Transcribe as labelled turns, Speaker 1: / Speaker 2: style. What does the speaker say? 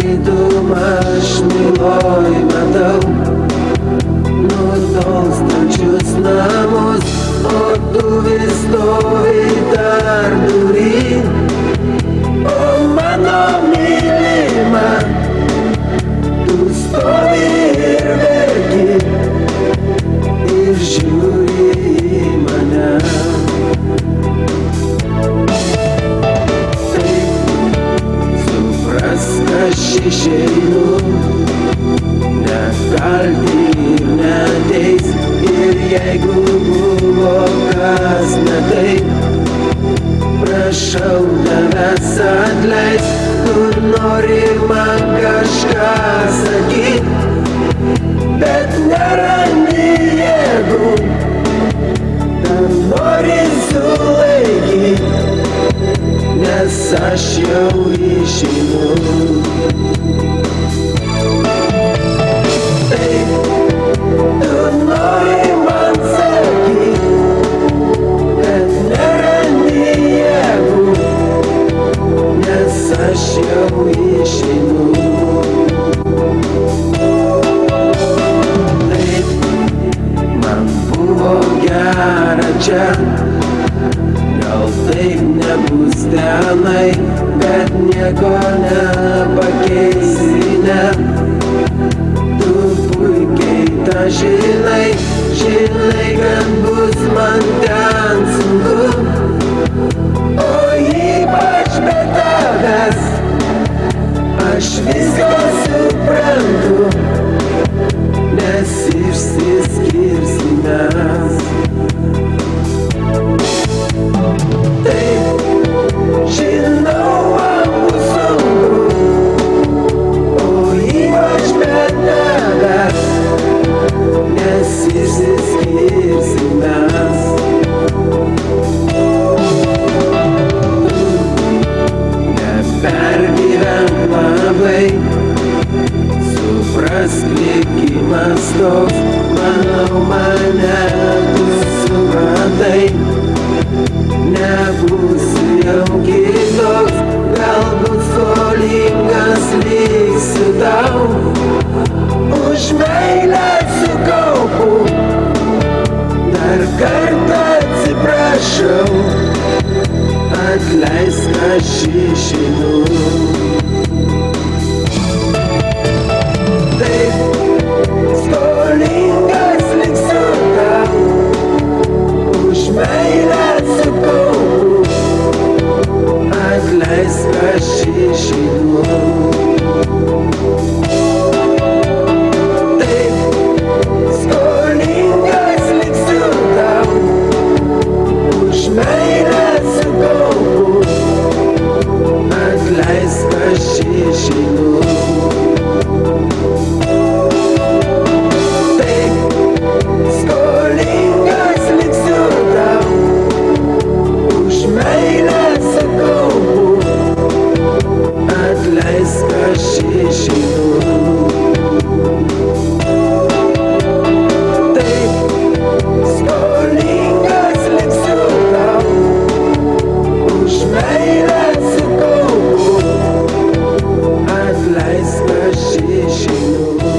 Speaker 1: tarytum aš myloj matau nutolstančius namus, o tu vis stovi tarpdury. O mano mylima, tu stovi ir verki ir žiūri į mane. Aš išeinu, nekalti ir neteis, ir jeigu buvo kas ne taip, prašau tavęs atleis. Tu nori man kažką sakyt, bet nerandi jėgų, dar nori sulaikyt, nes aš jau išeinu. Taip, tu nori man sakyt, kad nerandi jėgų, nes aš jau išeinu. Taip, man buvo gera čia, gal taip nebus tenai, bet nieko nepakeisi, ne. Tu puikiai tą žinai, kad bus man ten sunku, o ypač be tavęs aš viską suprantu, nes išsiskirsim mes. Taip, žinau, man bus sunku, o ypač be tavęs, nes išsiskirsim mes. Nepergyvenk labai, suprask, likimas toks, manau mane tu supratai. Nebūsiu jau kitoks, galbūt skolingas liksiu tau, už meilę sukaupu, dar kartą atsiprašau, atleisk, aš išeinu. Taip, skolingas liksiu tau, už meilę sukaupu, atleisk, aš išeinu. Taip, skolingas liksiu tau, už meilę sukaupu, atleisk, aš išeinu. Taip, skolingas liksiu tau, už meilę sukaupu, atleisk, aš išeinu. Taip, skolingas liksiu tau, už meilę sukaupu, atleisk, aš išeinu.